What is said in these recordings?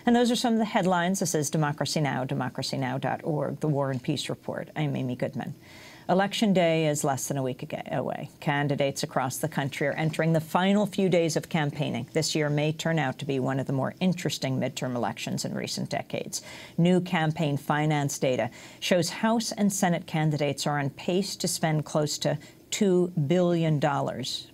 And those are some of the headlines. This is Democracy Now!, democracynow.org, The War and Peace Report. I'm Amy Goodman. Election day is less than a week away. Candidates across the country are entering the final few days of campaigning. This year may turn out to be one of the more interesting midterm elections in recent decades. New campaign finance data shows House and Senate candidates are on pace to spend close to $2 billion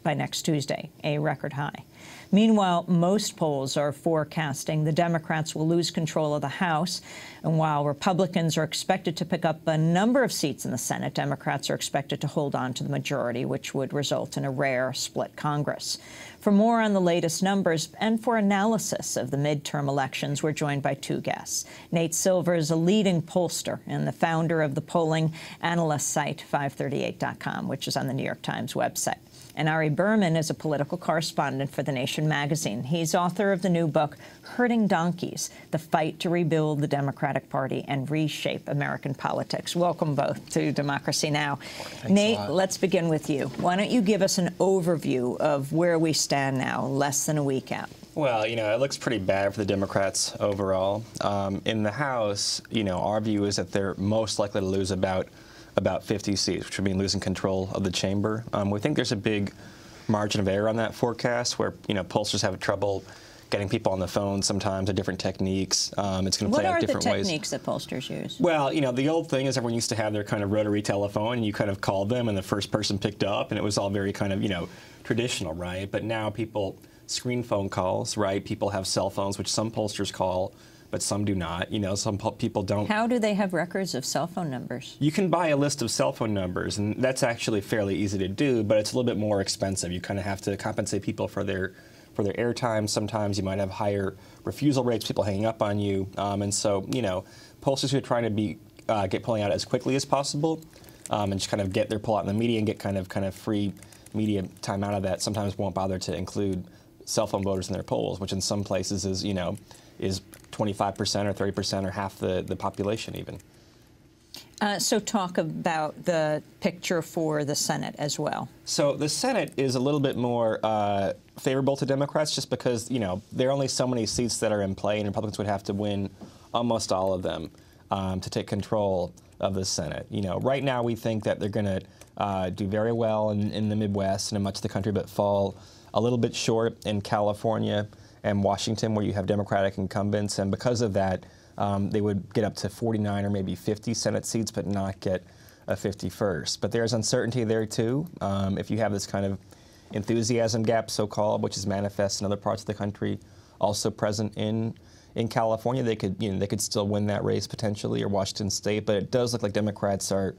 by next Tuesday, a record high. Meanwhile, most polls are forecasting the Democrats will lose control of the House. And while Republicans are expected to pick up a number of seats in the Senate, Democrats are expected to hold on to the majority, which would result in a rare split Congress. For more on the latest numbers and for analysis of the midterm elections, we're joined by two guests. Nate Silver is a leading pollster and the founder of the polling analyst site 538.com, which is on the New York Times website. And Ari Berman is a political correspondent for The Nation magazine. He's author of the new book, Herding Donkeys, The Fight to Rebuild the Democratic Party and Reshape American Politics. Welcome both to Democracy Now! Thanks Nate, let's begin with you. Why don't you give us an overview of where we stand now, less than a week out? Well, it looks pretty bad for the Democrats overall. In the House, our view is that they're most likely to lose about 50 seats, which would mean losing control of the chamber. We think there's a big margin of error on that forecast where, pollsters have trouble getting people on the phone sometimes, or different techniques. It's going to play out different ways. What are the techniques that pollsters use? Well, the old thing is everyone used to have their kind of rotary telephone, and you kind of called them, and the first person picked up, and it was all very kind of, traditional, right? But now people screen phone calls, right? People have cell phones, which some pollsters call, but some do not. Some people don't. How do they have records of cell phone numbers? You can buy a list of cell phone numbers, and that's actually fairly easy to do, but it's a little bit more expensive. You kind of have to compensate people for their airtime. Sometimes you might have higher refusal rates, people hanging up on you, and so pollsters who are trying to get polling out as quickly as possible, and just kind of get their poll out in the media and get kind of free media time out of that. Sometimes won't bother to include cell phone voters in their polls, which in some places is 25% or 30% or half the population even. So talk about the picture for the Senate as well. So the Senate is a little bit more favorable to Democrats just because, there are only so many seats that are in play, and Republicans would have to win almost all of them to take control of the Senate. Right now we think that they're going to do very well in the Midwest and in much of the country, but fall a little bit short in California and Washington, where you have Democratic incumbents, and because of that, they would get up to 49 or maybe 50 Senate seats, but not get a 51st. But there's uncertainty there too. If you have this kind of enthusiasm gap, so-called, which is manifest in other parts of the country, also present in California, they could still win that race potentially, or Washington State. But it does look like Democrats are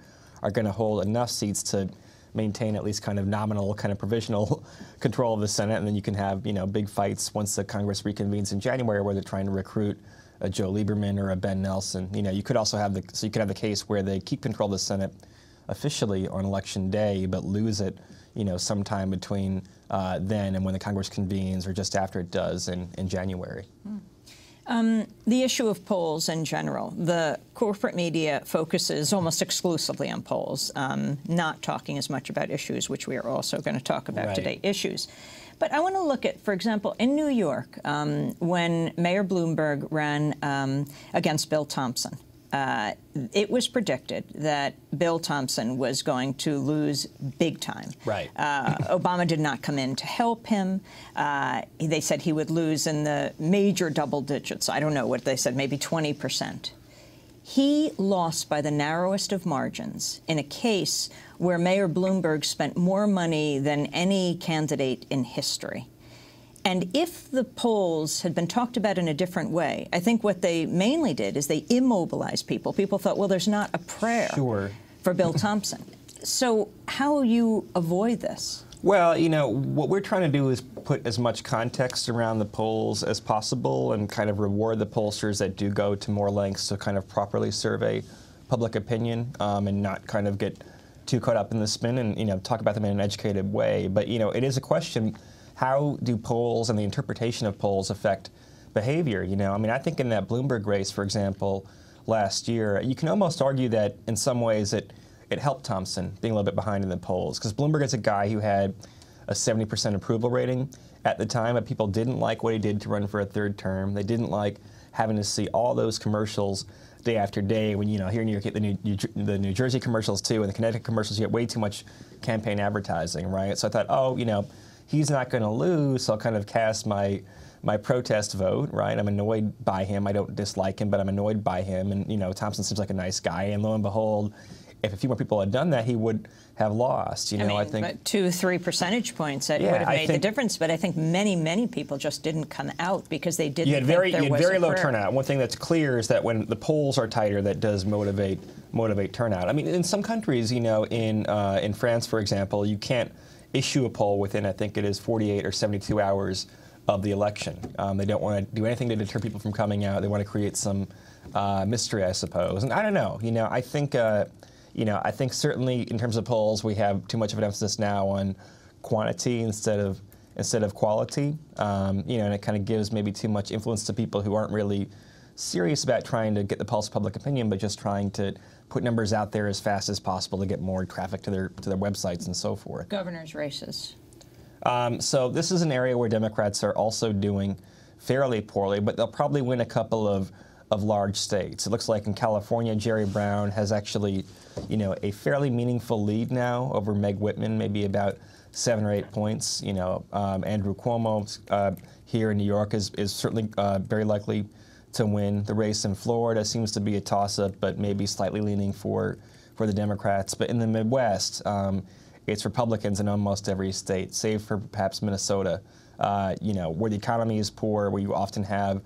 going to hold enough seats to maintain at least kind of nominal, kind of provisional control of the Senate, and then you can have big fights once the Congress reconvenes in January, where they're trying to recruit a Joe Lieberman or a Ben Nelson. You could also have the case where they keep control of the Senate officially on Election Day, but lose it sometime between then and when the Congress convenes, or just after it does in January. The issue of polls in general, the corporate media focuses almost exclusively on polls, not talking as much about issues, which we are also going to talk about today, issues. But I want to look at, for example, in New York, when Mayor Bloomberg ran against Bill Thompson, it was predicted that Bill Thompson was going to lose big time. Right. Obama did not come in to help him. They said he would lose in the major double digits. I don't know what they said, maybe 20%. He lost by the narrowest of margins in a case where Mayor Bloomberg spent more money than any candidate in history. And if the polls had been talked about in a different way, I think what they mainly did is they immobilized people. People thought, well, there's not a prayer for Bill Thompson. So how you avoid this? Well, what we're trying to do is put as much context around the polls as possible and kind of reward the pollsters that do go to more lengths to kind of properly survey public opinion and not kind of get too caught up in the spin and, talk about them in an educated way. But, it is a question. How do polls and the interpretation of polls affect behavior? I think in that Bloomberg race, for example, last year, you can almost argue that in some ways it helped Thompson being a little bit behind in the polls, because Bloomberg is a guy who had a 70% approval rating at the time, but people didn't like what he did to run for a third term. They didn't like having to see all those commercials day after day. When, you know, here in New York, the New Jersey commercials too, and the Connecticut commercials, you get way too much campaign advertising, right? So I thought, oh, you know, he's not going to lose, so I'll kind of cast my protest vote, right? I'm annoyed by him. I don't dislike him, but I'm annoyed by him. And, you know, Thompson seems like a nice guy. And lo and behold, if a few more people had done that, he would have lost. You know, I think, but 2-3 percentage points that would have made the difference. But I think many people just didn't come out because they didn't. You had very low turnout. One thing that's clear is that when the polls are tighter, that does motivate turnout. I mean, in some countries, you know, in France, for example, you can't issue a poll within, I think it is 48 or 72 hours of the election. They don't want to do anything to deter people from coming out. They want to create some mystery, I suppose. And I don't know. You know, I think. I think certainly in terms of polls, we have too much of an emphasis now on quantity instead of quality. And it kind of gives maybe too much influence to people who aren't really serious about trying to get the pulse of public opinion, but just trying to put numbers out there as fast as possible to get more traffic to their websites and so forth. Governors' races. So this is an area where Democrats are also doing fairly poorly, but they'll probably win a couple of large states. It looks like in California, Jerry Brown has actually, you know, a fairly meaningful lead now over Meg Whitman, maybe about 7 or 8 points. You know, Andrew Cuomo here in New York is certainly very likely to win. The race in Florida seems to be a toss-up, but maybe slightly leaning for the Democrats. But in the Midwest, it's Republicans in almost every state, save for perhaps Minnesota. You know, where the economy is poor, where you often have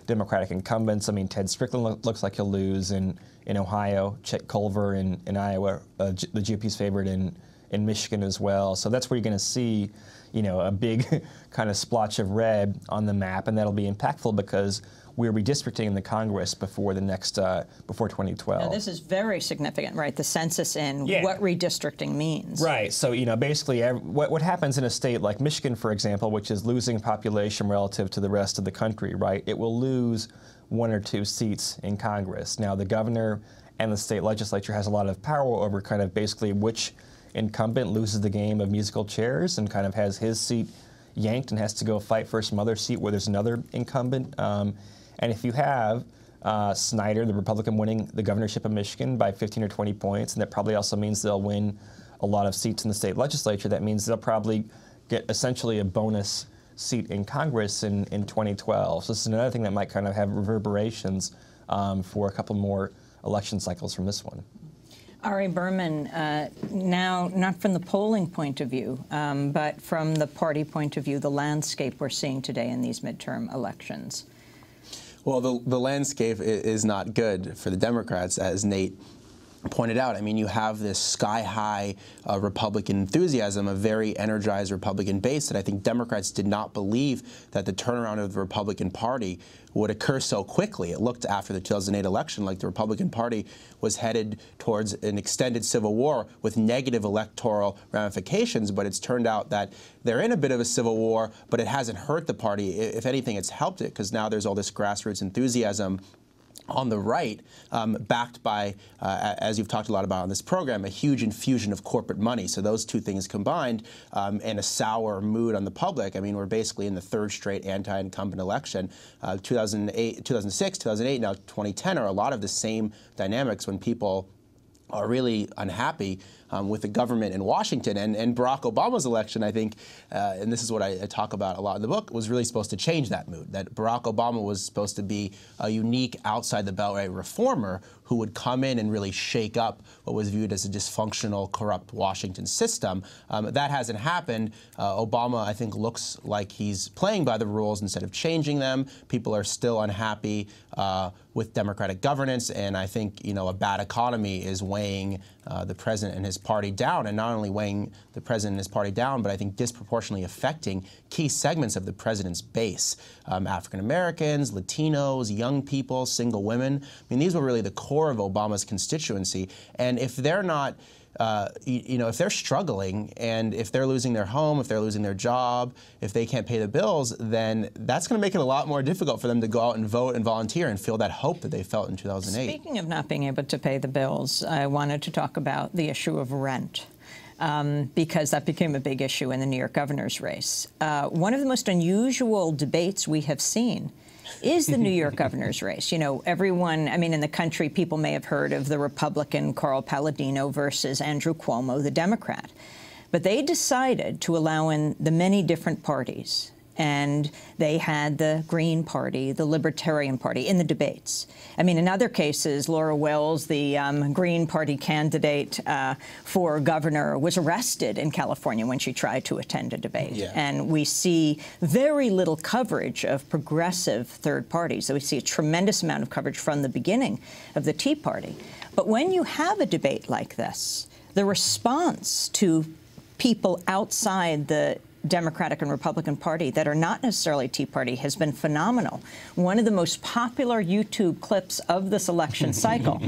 Democratic incumbents. I mean, Ted Strickland looks like he'll lose in Ohio. Chet Culver in Iowa, the GOP's favorite in Michigan as well. So that's where you're going to see, you know, a big kind of splotch of red on the map, and that'll be impactful because we're redistricting in the Congress before the next, before 2012. Now, this is very significant, right? The census in what redistricting means. Right. So, you know, basically what happens in a state like Michigan, for example, which is losing population relative to the rest of the country, right? It will lose 1 or 2 seats in Congress. Now, the governor and the state legislature has a lot of power over kind of basically which incumbent loses the game of musical chairs and kind of has his seat yanked and has to go fight for some other seat where there's another incumbent. And if you have Snyder, the Republican, winning the governorship of Michigan by 15 or 20 points, and that probably also means they'll win a lot of seats in the state legislature, that means they'll probably get essentially a bonus seat in Congress in 2012. So this is another thing that might kind of have reverberations for a couple more election cycles from this one. Ari Berman, now not from the polling point of view, but from the party point of view, the landscape we're seeing today in these midterm elections. Well, the landscape is not good for the Democrats, as Nate pointed out. I mean, you have this sky-high Republican enthusiasm, a very energized Republican base that I think Democrats did not believe that the turnaround of the Republican Party would occur so quickly. It looked after the 2008 election like the Republican Party was headed towards an extended civil war with negative electoral ramifications, but it's turned out that they're in a bit of a civil war, but it hasn't hurt the party. If anything, it's helped it, because now there's all this grassroots enthusiasm on the right, backed by, as you've talked a lot about on this program, a huge infusion of corporate money. So those two things combined, and a sour mood on the public. I mean, we're basically in the 3rd straight anti-incumbent election. 2006, 2008, now 2010 are a lot of the same dynamics when people are really unhappy with the government in Washington. And Barack Obama's election, I think, and this is what I talk about a lot in the book, was really supposed to change that mood, that Barack Obama was supposed to be a unique outside-the-beltway reformer who would come in and really shake up what was viewed as a dysfunctional, corrupt Washington system. That hasn't happened. Obama, I think, looks like he's playing by the rules instead of changing them. People are still unhappy with Democratic governance, and I think, you know, a bad economy is weighing the president and his party down, and not only weighing the president and his party down, but I think disproportionately affecting key segments of the president's base. African Americans, Latinos, young people, single women. I mean, these were really the core of Obama's constituency, and if they're not if they're struggling and if they're losing their home, if they're losing their job, if they can't pay the bills, then that's going to make it a lot more difficult for them to go out and vote and volunteer and feel that hope that they felt in 2008. Speaking of not being able to pay the bills, I wanted to talk about the issue of rent. Because that became a big issue in the New York governor's race. One of the most unusual debates we have seen is the New York governor's race. You know, everyone, I mean, in the country, people may have heard of the Republican Carl Palladino versus Andrew Cuomo, the Democrat. But they decided to allow in the many different parties. And they had the Green Party, the Libertarian Party in the debates. I mean, in other cases, Laura Wells, the Green Party candidate for governor, was arrested in California when she tried to attend a debate. Yeah. And we see very little coverage of progressive third parties. So we see a tremendous amount of coverage from the beginning of the Tea Party. But when you have a debate like this, the response to people outside the Democratic and Republican Party that are not necessarily Tea Party has been phenomenal. One of the most popular YouTube clips of this election cycle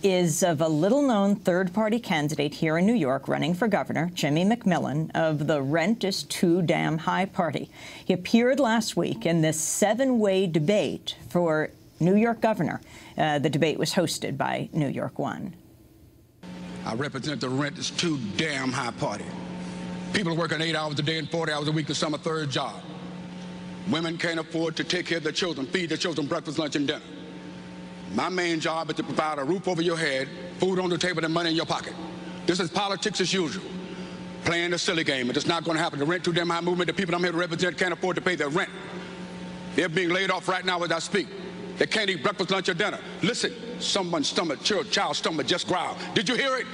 is of a little-known third-party candidate here in New York running for governor, Jimmy McMillan, of the Rent is Too Damn High party. He appeared last week in this 7-way debate for New York governor. The debate was hosted by New York One. I represent the Rent is Too Damn High party. People are working 8 hours a day and 40 hours a week to some a third job. Women can't afford to take care of their children, feed their children breakfast, lunch, and dinner. My main job is to provide a roof over your head, food on the table, and money in your pocket. This is politics as usual, playing a silly game, and it's not going to happen. The Rent Too Damn High movement, the people I'm here to represent can't afford to pay their rent. They're being laid off right now as I speak. They can't eat breakfast, lunch, or dinner. Listen, someone's stomach, child's stomach just growled. Did you hear it?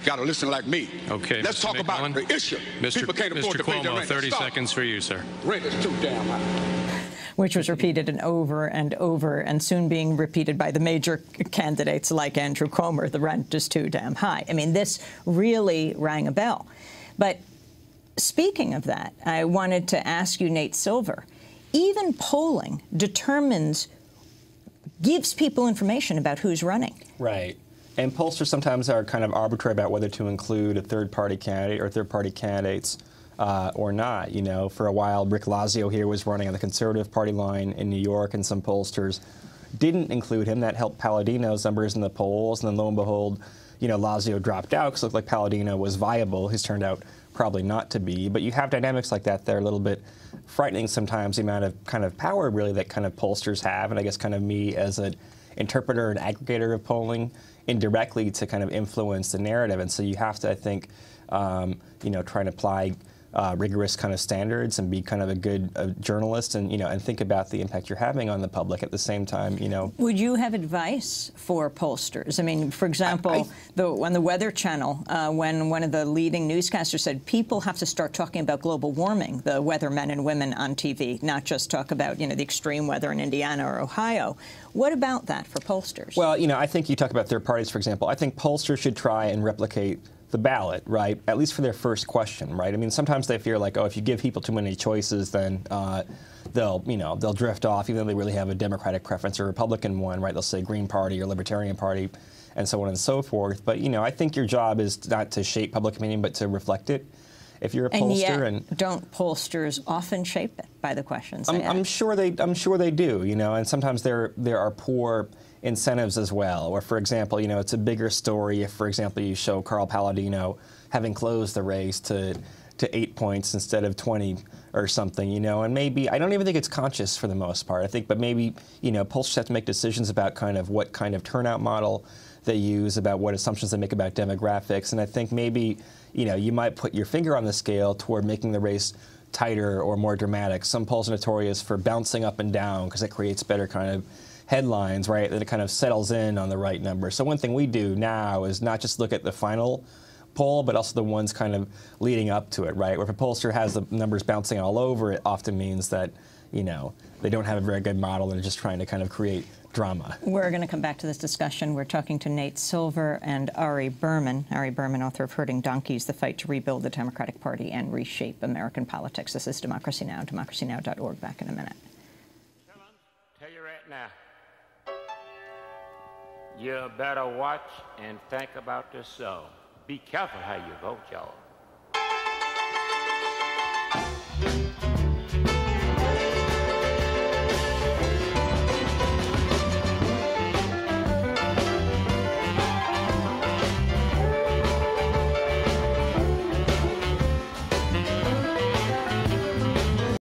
Got to listen like me. Okay. Let's talk about the issue. People can't afford to pay their rent. 30 seconds for you, sir. Rent is too damn high. Which was repeated and over, and soon being repeated by the major candidates like Andrew Cuomo. The rent is too damn high. I mean, this really rang a bell. But speaking of that, I wanted to ask you, Nate Silver, even polling gives people information about who's running. Right. And pollsters sometimes are kind of arbitrary about whether to include a third-party candidate or third-party candidates or not. You know, for a while, Rick Lazio here was running on the Conservative Party line in New York, and some pollsters didn't include him. That helped Palladino's numbers in the polls, and then lo and behold, you know, Lazio dropped out because it looked like Palladino was viable. He's turned out probably not to be. But you have dynamics like that that are a little bit frightening sometimes, the amount of kind of power really that kind of pollsters have, and I guess kind of me as an interpreter and aggregator of polling indirectly to kind of influence the narrative. And so you have to, I think, you know, try and apply rigorous kind of standards and be kind of a good journalist and, you know, and think about the impact you're having on the public at the same time, you know. Would you have advice for pollsters? I mean, for example, on the Weather Channel, when one of the leading newscasters said people have to start talking about global warming, the weathermen and women on TV, not just talk about, you know, the extreme weather in Indiana or Ohio. What about that for pollsters? Well, you know, I think you talk about third parties, for example. I think pollsters should try and replicate the ballot, right? At least for their first question, right? I mean, sometimes they fear like, oh, if you give people too many choices, then they'll drift off, even though they really have a Democratic preference or Republican one, right? They'll say Green Party or Libertarian Party, and so on and so forth. But, you know, I think your job is not to shape public opinion, but to reflect it. If you're a pollster, and don't pollsters often shape it by the questions? I'm sure they do, you know, and sometimes there are poor incentives as well. Or, for example, you know, it's a bigger story if, for example, you show Carl Palladino having closed the race to 8 points instead of 20 or something, you know, and maybe, I don't even think it's conscious for the most part, I think, but maybe, you know, pollsters have to make decisions about kind of what kind of turnout model they use, about what assumptions they make about demographics, and I think maybe, you know, you might put your finger on the scale toward making the race tighter or more dramatic. Some polls are notorious for bouncing up and down because it creates better kind of headlines, right? Then it kind of settles in on the right number. So one thing we do now is not just look at the final poll, but also the ones kind of leading up to it, right? Where if a pollster has the numbers bouncing all over, it often means that, you know, they don't have a very good model and are just trying to kind of create drama. We're going to come back to this discussion. We're talking to Nate Silver and Ari Berman. Ari Berman, author of Herding Donkeys, The Fight to Rebuild the Democratic Party and Reshape American Politics. This is Democracy Now!, democracynow.org. Back in a minute. Tell you right now, you better watch and think about this. So be careful how you vote, y'all.